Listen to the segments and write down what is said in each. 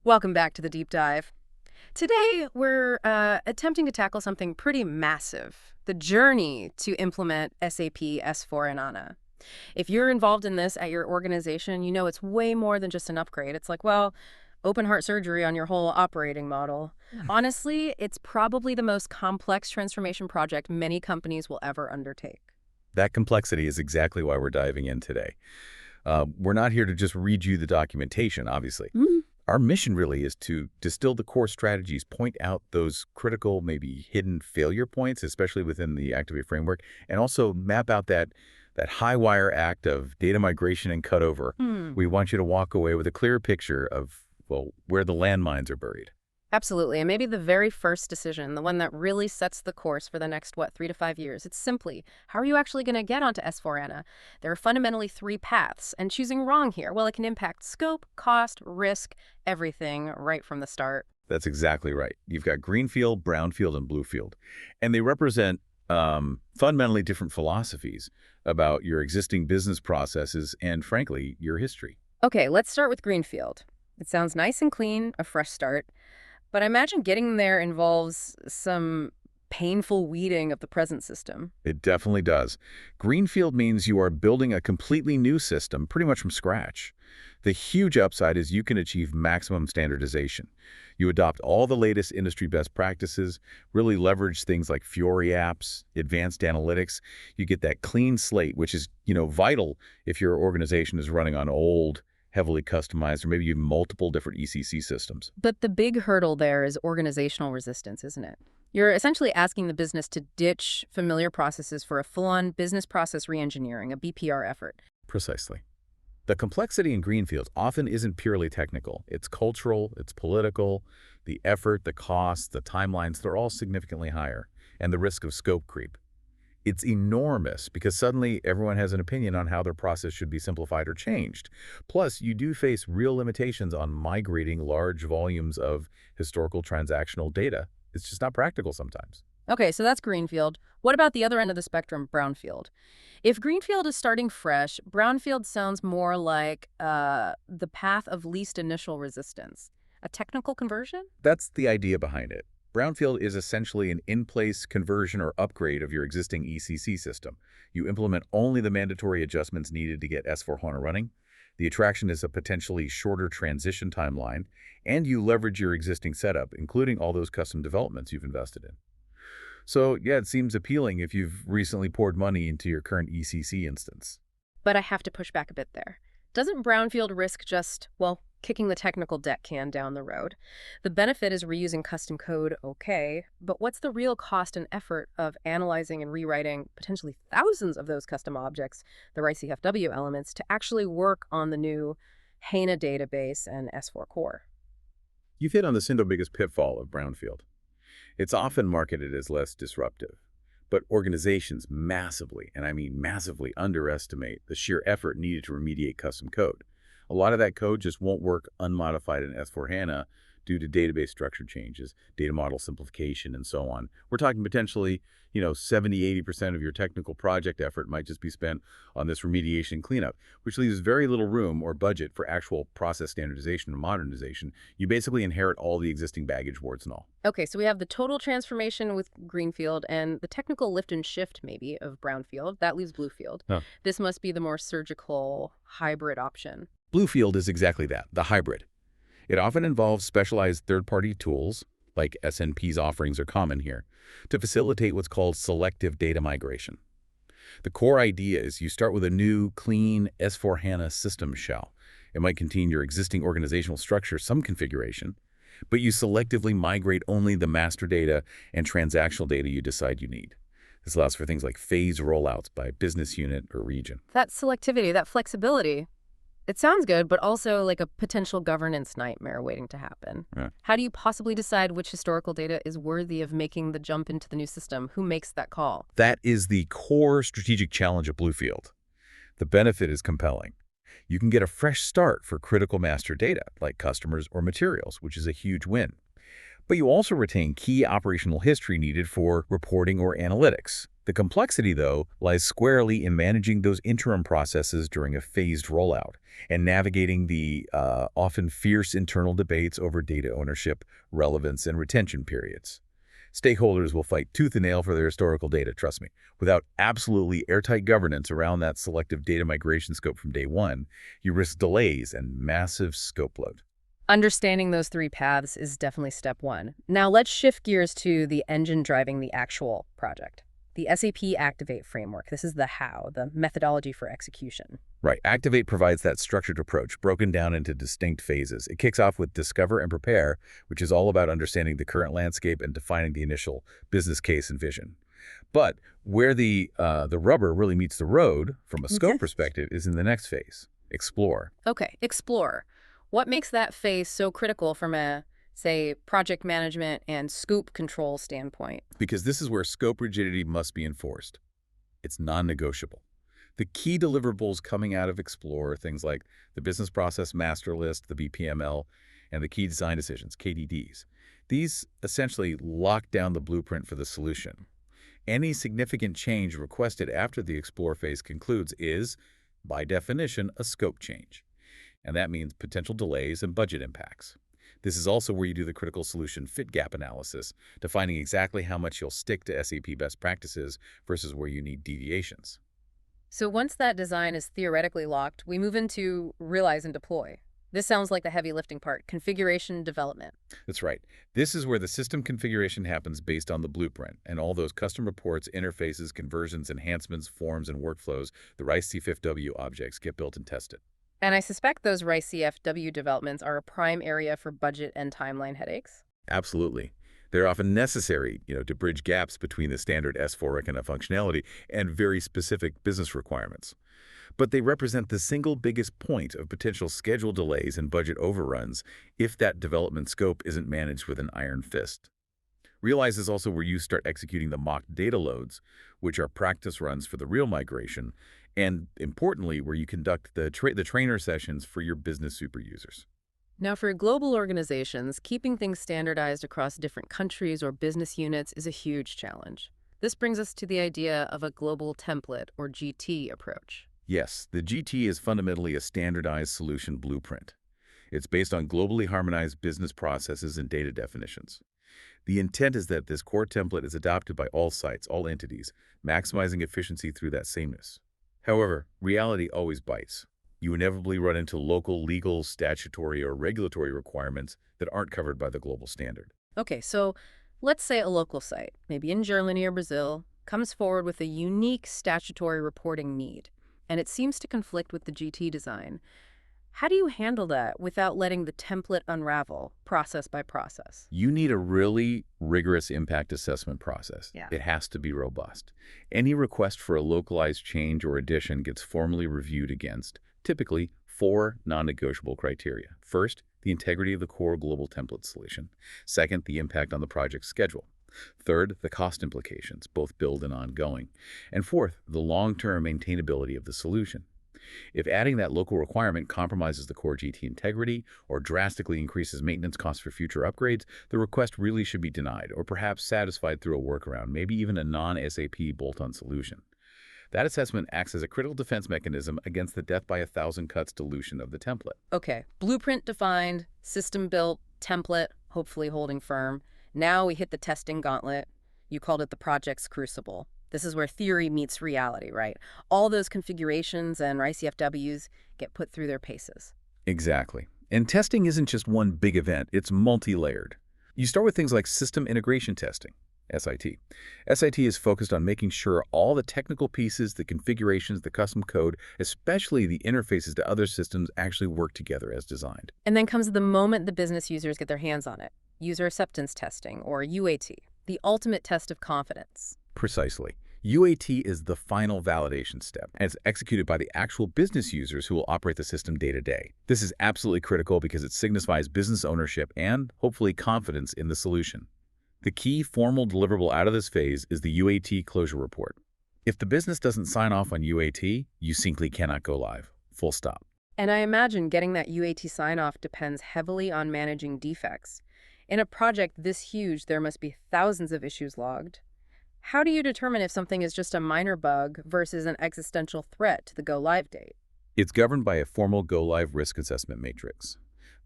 Welcome back to the deep dive. Today, we're attempting to tackle something pretty massive, the journey to implement SAP S4HANA. If you're involved in this at your organization, you know it's way more than just an upgrade. It's like, well, open heart surgery on your whole operating model. Honestly, it's probably the most complex transformation project many companies will ever undertake. That complexity is exactly why we're diving in today. We're not here to just read you the documentation, obviously. Mhm. Our mission really is to distill the core strategies, point out those critical, maybe hidden failure points, especially within the Activate framework, and also map out that high wire act of data migration and cutover. Hmm. We want you to walk away with a clear picture of, well, where the landmines are buried. Absolutely. And maybe the very first decision, the one that really sets the course for the next, 3 to 5 years, it's simply, how are you actually going to get onto S4HANA? There are fundamentally three paths, and choosing wrong here, well, it can impact scope, cost, risk, everything right from the start. That's exactly right. You've got Greenfield, Brownfield, and Bluefield. And they represent fundamentally different philosophies about your existing business processes and, frankly, your history. Okay, let's start with Greenfield. It sounds nice and clean, a fresh start, but I imagine getting there involves some painful weeding of the present system. It definitely does. Greenfield means you are building a completely new system pretty much from scratch. The huge upside is you can achieve maximum standardization. You adopt all the latest industry best practices, really leverage things like Fiori apps, advanced analytics. You get that clean slate, which is, vital if your organization is running on old, heavily customized, or maybe even multiple different ECC systems. But the big hurdle there is organizational resistance, isn't it? You're essentially asking the business to ditch familiar processes for a full-on business process reengineering, a BPR effort. Precisely. The complexity in Greenfield often isn't purely technical. It's cultural, it's political, the effort, the costs, the timelines, they're all significantly higher, and the risk of scope creep. It's enormous because suddenly everyone has an opinion on how their process should be simplified or changed. Plus, you do face real limitations on migrating large volumes of historical transactional data. It's just not practical sometimes. Okay, so that's Greenfield. What about the other end of the spectrum, Brownfield? If Greenfield is starting fresh, Brownfield sounds more like the path of least initial resistance. A technical conversion? That's the idea behind it. Brownfield is essentially an in-place conversion or upgrade of your existing ECC system. You implement only the mandatory adjustments needed to get S/4HANA running. The attraction is a potentially shorter transition timeline, and you leverage your existing setup, including all those custom developments you've invested in. So, yeah, it seems appealing if you've recently poured money into your current ECC instance. But I have to push back a bit there. Doesn't Brownfield risk just, kicking the technical debt can down the road? The benefit is reusing custom code, okay, but what's the real cost and effort of analyzing and rewriting potentially thousands of those custom objects, the right CFW elements, to actually work on the new HANA database and S4 core? You've hit on the single biggest pitfall of Brownfield. It's often marketed as less disruptive, but organizations massively, and I mean massively, underestimate the sheer effort needed to remediate custom code. A lot of that code just won't work unmodified in S/4HANA due to database structure changes, data model simplification, and so on. We're talking potentially, 70–80% of your technical project effort might just be spent on this remediation cleanup, which leaves very little room or budget for actual process standardization and modernization. You basically inherit all the existing baggage, warts and all. Okay, so we have the total transformation with Greenfield and the technical lift and shift, maybe, of Brownfield. That leaves Bluefield. Huh. This must be the more surgical hybrid option. Bluefield is exactly that, the hybrid. It often involves specialized third-party tools, like SNP's offerings are common here, to facilitate what's called selective data migration. The core idea is you start with a new, clean S/4HANA system shell. It might contain your existing organizational structure, some configuration, but you selectively migrate only the master data and transactional data you decide you need. This allows for things like phase rollouts by business unit or region. That selectivity, that flexibility, it sounds good, but also like a potential governance nightmare waiting to happen. Yeah. How do you possibly decide which historical data is worthy of making the jump into the new system? Who makes that call? That is the core strategic challenge of Bluefield. The benefit is compelling. You can get a fresh start for critical master data, like customers or materials, which is a huge win. But you also retain key operational history needed for reporting or analytics. The complexity, though, lies squarely in managing those interim processes during a phased rollout and navigating the often fierce internal debates over data ownership, relevance, and retention periods. Stakeholders will fight tooth and nail for their historical data, trust me. Without absolutely airtight governance around that selective data migration scope from day one, you risk delays and massive scope load. Understanding those three paths is definitely step one. Now let's shift gears to the engine driving the actual project. The SAP Activate framework. This is the how, the methodology for execution. Right. Activate provides that structured approach, broken down into distinct phases. It kicks off with Discover and Prepare, which is all about understanding the current landscape and defining the initial business case and vision. But where the rubber really meets the road, from a scope perspective, is in the next phase, Explore. Okay, explore. What makes that phase so critical from a, say, project management and scope control standpoint? Because this is where scope rigidity must be enforced. It's non-negotiable. The key deliverables coming out of Explore are things like the Business Process Master List, the BPML, and the Key Design Decisions, KDDs. These essentially lock down the blueprint for the solution. Any significant change requested after the Explore phase concludes is, by definition, a scope change. And that means potential delays and budget impacts. This is also where you do the critical solution fit gap analysis, defining exactly how much you'll stick to SAP best practices versus where you need deviations. So once that design is theoretically locked, we move into realize and deploy. This sounds like the heavy lifting part, configuration development. That's right. This is where the system configuration happens based on the blueprint, and all those custom reports, interfaces, conversions, enhancements, forms, and workflows, the RISE CFW objects get built and tested. And I suspect those RISE CFW developments are a prime area for budget and timeline headaches. Absolutely. They're often necessary, to bridge gaps between the standard S4 HANA functionality and very specific business requirements. But they represent the single biggest point of potential schedule delays and budget overruns if that development scope isn't managed with an iron fist. Realize is also where you start executing the mock data loads, which are practice runs for the real migration, and importantly, where you conduct the trainer sessions for your business super users. Now, for global organizations, keeping things standardized across different countries or business units is a huge challenge. This brings us to the idea of a global template, or GT, approach. Yes, the GT is fundamentally a standardized solution blueprint. It's based on globally harmonized business processes and data definitions. The intent is that this core template is adopted by all sites, all entities, maximizing efficiency through that sameness. However, reality always bites. You inevitably run into local, legal, statutory, or regulatory requirements that aren't covered by the global standard. Okay, so let's say a local site, maybe in Germany or Brazil, comes forward with a unique statutory reporting need, and it seems to conflict with the GT design. How do you handle that without letting the template unravel, process by process? You need a really rigorous impact assessment process. Yeah. It has to be robust. Any request for a localized change or addition gets formally reviewed against, typically, 4 non-negotiable criteria. First, the integrity of the core global template solution. Second, the impact on the project schedule. Third, the cost implications, both build and ongoing. And fourth, the long-term maintainability of the solution. If adding that local requirement compromises the core GT integrity or drastically increases maintenance costs for future upgrades, the request really should be denied or perhaps satisfied through a workaround, maybe even a non-SAP bolt-on solution. That assessment acts as a critical defense mechanism against the death by 1,000 cuts dilution of the template. Okay, blueprint defined, system built, template, hopefully holding firm. Now we hit the testing gauntlet. You called it the project's crucible. This is where theory meets reality, right? All those configurations and ICFWs get put through their paces. Exactly. And testing isn't just one big event, it's multi-layered. You start with things like system integration testing, SIT. SIT is focused on making sure all the technical pieces, the configurations, the custom code, especially the interfaces to other systems, actually work together as designed. And then comes the moment the business users get their hands on it. User acceptance testing, or UAT, the ultimate test of confidence. Precisely. UAT is the final validation step, and it's executed by the actual business users who will operate the system day to day. This is absolutely critical because it signifies business ownership and, hopefully, confidence in the solution. The key formal deliverable out of this phase is the UAT closure report. If the business doesn't sign off on UAT, you simply cannot go live. Full stop. And I imagine getting that UAT sign-off depends heavily on managing defects. In a project this huge, there must be thousands of issues logged. How do you determine if something is just a minor bug versus an existential threat to the go-live date? It's governed by a formal go-live risk assessment matrix.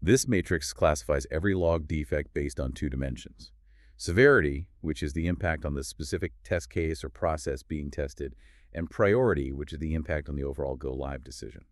This matrix classifies every log defect based on two dimensions. Severity, which is the impact on the specific test case or process being tested, and priority, which is the impact on the overall go-live decision.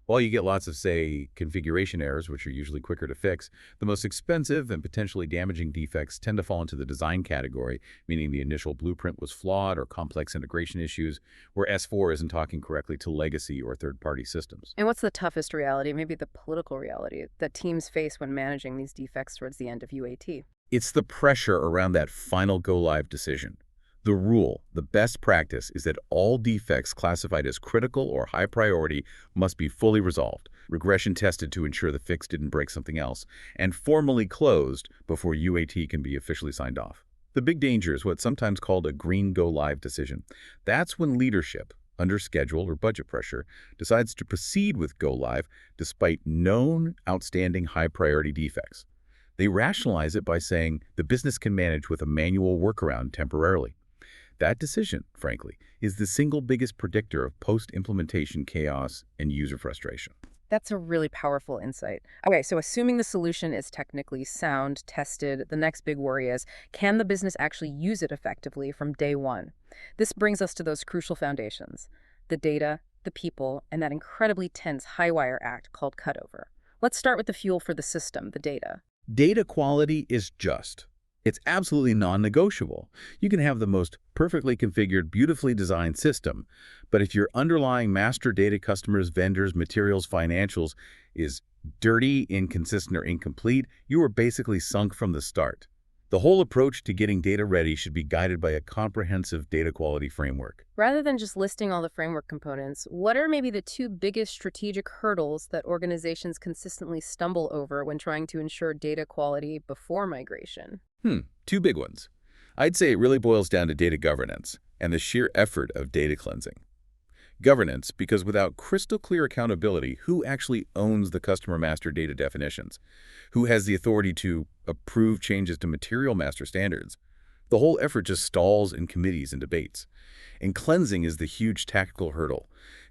While you get lots of, say, configuration errors, which are usually quicker to fix, the most expensive and potentially damaging defects tend to fall into the design category, meaning the initial blueprint was flawed or complex integration issues, where S4 isn't talking correctly to legacy or third-party systems. And what's the toughest reality, maybe the political reality, that teams face when managing these defects towards the end of UAT? It's the pressure around that final go-live decision. The rule, the best practice, is that all defects classified as critical or high priority must be fully resolved, regression tested to ensure the fix didn't break something else, and formally closed before UAT can be officially signed off. The big danger is what's sometimes called a green go-live decision. That's when leadership, under schedule or budget pressure, decides to proceed with go-live despite known outstanding high-priority defects. They rationalize it by saying the business can manage with a manual workaround temporarily. That decision, frankly, is the single biggest predictor of post-implementation chaos and user frustration. That's a really powerful insight. Okay, so assuming the solution is technically sound, tested, the next big worry is, can the business actually use it effectively from day one? This brings us to those crucial foundations: the data, the people, and that incredibly tense high-wire act called Cutover. Let's start with the fuel for the system, the data. Data quality is just. It's absolutely non-negotiable. You can have the most perfectly configured, beautifully designed system, but if your underlying master data, customers, vendors, materials, financials, is dirty, inconsistent, or incomplete, you are basically sunk from the start. The whole approach to getting data ready should be guided by a comprehensive data quality framework. Rather than just listing all the framework components, what are maybe the two biggest strategic hurdles that organizations consistently stumble over when trying to ensure data quality before migration? Two big ones. I'd say it really boils down to data governance and the sheer effort of data cleansing. Governance, because without crystal clear accountability, who actually owns the customer master data definitions? Who has the authority to approve changes to material master standards? The whole effort just stalls in committees and debates. And cleansing is the huge tactical hurdle.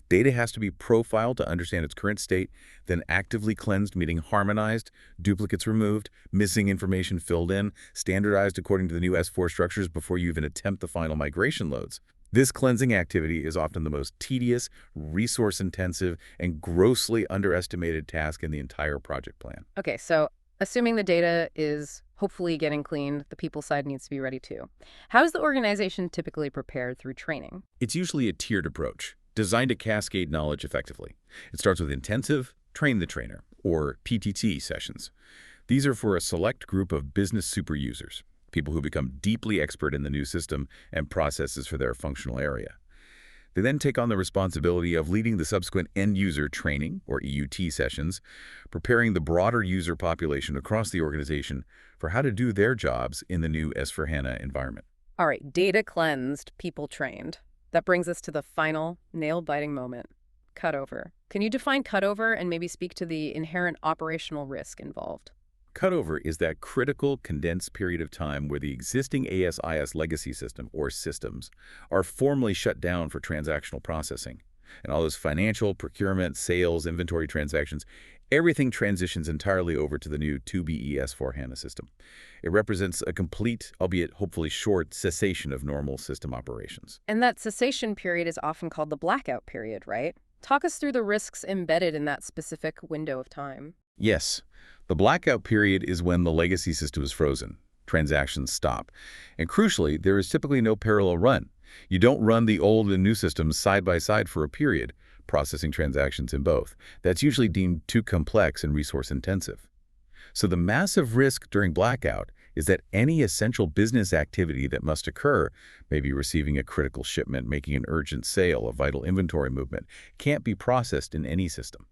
Data has to be profiled to understand its current state, then actively cleansed, meaning harmonized, duplicates removed, missing information filled in, standardized according to the new S4 structures before you even attempt the final migration loads. This cleansing activity is often the most tedious, resource-intensive, and grossly underestimated task in the entire project plan. Okay, so assuming the data is hopefully getting cleaned, the people side needs to be ready too. How is the organization typically prepared through training? It's usually a tiered approach, designed to cascade knowledge effectively. It starts with intensive, train the trainer, or PTT sessions. These are for a select group of business super users, people who become deeply expert in the new system and processes for their functional area. They then take on the responsibility of leading the subsequent end-user training, or EUT sessions, preparing the broader user population across the organization for how to do their jobs in the new S/4HANA environment. All right, data cleansed, people trained. That brings us to the final nail-biting moment, cutover. Can you define cutover and maybe speak to the inherent operational risk involved? Cutover is that critical, condensed period of time where the existing ASIS legacy system, or systems, are formally shut down for transactional processing. And all those financial, procurement, sales, inventory transactions, everything transitions entirely over to the new 2BE S/4HANA system. It represents a complete, albeit hopefully short, cessation of normal system operations. And that cessation period is often called the blackout period, right? Talk us through the risks embedded in that specific window of time. Yes, the blackout period is when the legacy system is frozen. Transactions stop. And crucially, there is typically no parallel run. You don't run the old and new systems side by side for a period, processing transactions in both. That's usually deemed too complex and resource intensive. So the massive risk during blackout is that any essential business activity that must occur, maybe receiving a critical shipment, making an urgent sale, a vital inventory movement, can't be processed in any system.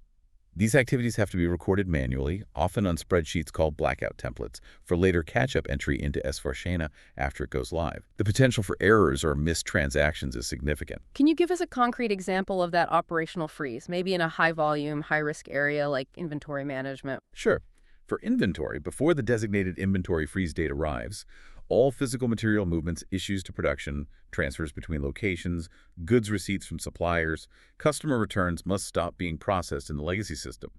These activities have to be recorded manually, often on spreadsheets called blackout templates, for later catch-up entry into S/4HANA after it goes live. The potential for errors or missed transactions is significant. Can you give us a concrete example of that operational freeze, maybe in a high-volume, high-risk area like inventory management? Sure. For inventory, before the designated inventory freeze date arrives, All physical material movements, issues to production, transfers between locations, goods receipts from suppliers, customer returns must stop being processed in the legacy system.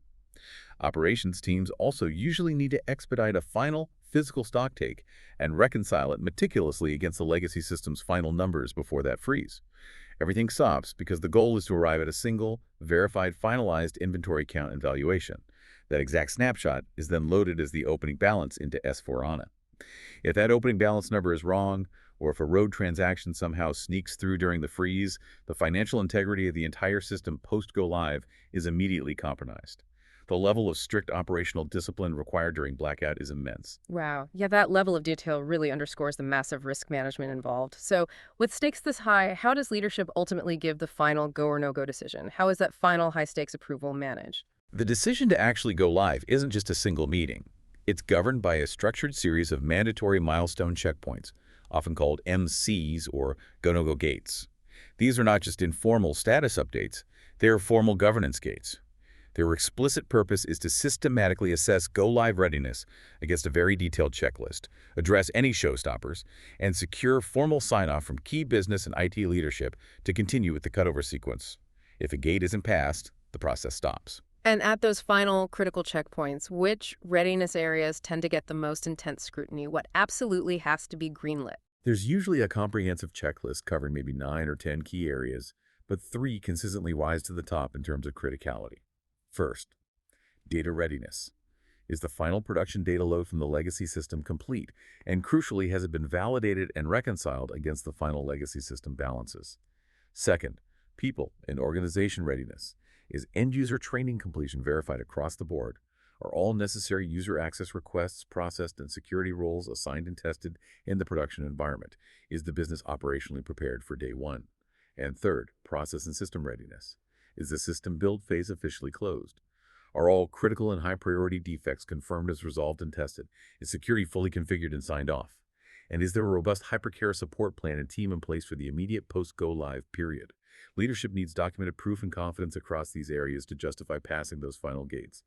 Operations teams also usually need to expedite a final physical stocktake and reconcile it meticulously against the legacy system's final numbers before that freeze. Everything stops because the goal is to arrive at a single, verified, finalized inventory count and valuation. That exact snapshot is then loaded as the opening balance into S/4HANA. If that opening balance number is wrong, or if a road transaction somehow sneaks through during the freeze, the financial integrity of the entire system post-go live is immediately compromised. The level of strict operational discipline required during blackout is immense. Wow. Yeah, that level of detail really underscores the massive risk management involved. So, with stakes this high, how does leadership ultimately give the final go or no-go decision? How is that final high-stakes approval managed? The decision to actually go live isn't just a single meeting. It's governed by a structured series of mandatory milestone checkpoints, often called MCs or go-no-go gates. These are not just informal status updates, they are formal governance gates. Their explicit purpose is to systematically assess go-live readiness against a very detailed checklist, address any showstoppers, and secure formal sign-off from key business and IT leadership to continue with the cutover sequence. If a gate isn't passed, the process stops. And at those final critical checkpoints, which readiness areas tend to get the most intense scrutiny? What absolutely has to be greenlit? There's usually a comprehensive checklist covering maybe 9 or 10 key areas, but 3 consistently rise to the top in terms of criticality. First, data readiness. Is the final production data load from the legacy system complete? And crucially, has it been validated and reconciled against the final legacy system balances? Second, people and organization readiness. Is end-user training completion verified across the board? Are all necessary user access requests processed and security roles assigned and tested in the production environment? Is the business operationally prepared for day one? And third, process and system readiness. Is the system build phase officially closed? Are all critical and high-priority defects confirmed as resolved and tested? Is security fully configured and signed off? And is there a robust hypercare support plan and team in place for the immediate post-go-live period? Leadership needs documented proof and confidence across these areas to justify passing those final gates.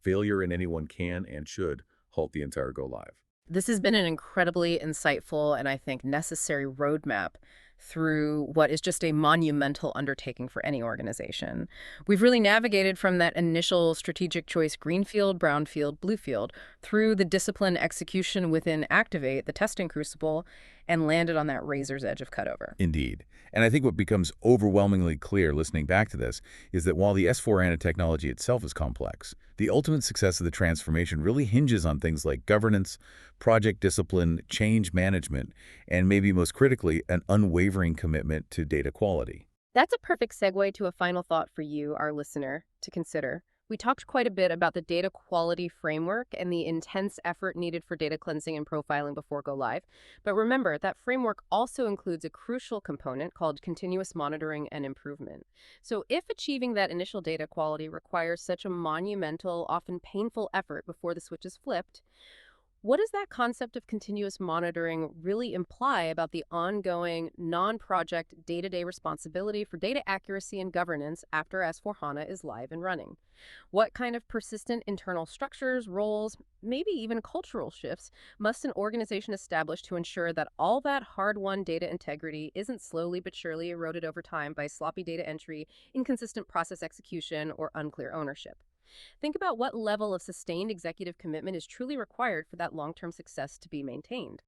Failure in any one can and should halt the entire go-live. This has been an incredibly insightful and I think necessary roadmap through what is just a monumental undertaking for any organization. We've really navigated from that initial strategic choice, Greenfield, Brownfield, Bluefield, through the disciplined execution within Activate, the testing crucible, and landed on that razor's edge of cutover. Indeed. And I think what becomes overwhelmingly clear listening back to this is that while the S/4HANA technology itself is complex, the ultimate success of the transformation really hinges on things like governance, project discipline, change management, and maybe most critically, an unwavering commitment to data quality. That's a perfect segue to a final thought for you, our listener, to consider. We talked quite a bit about the data quality framework and the intense effort needed for data cleansing and profiling before go live. But remember, that framework also includes a crucial component called continuous monitoring and improvement. So if achieving that initial data quality requires such a monumental, often painful effort before the switch is flipped, what does that concept of continuous monitoring really imply about the ongoing, non-project, day-to-day responsibility for data accuracy and governance after S/4HANA is live and running? What kind of persistent internal structures, roles, maybe even cultural shifts must an organization establish to ensure that all that hard-won data integrity isn't slowly but surely eroded over time by sloppy data entry, inconsistent process execution, or unclear ownership? Think about what level of sustained executive commitment is truly required for that long-term success to be maintained.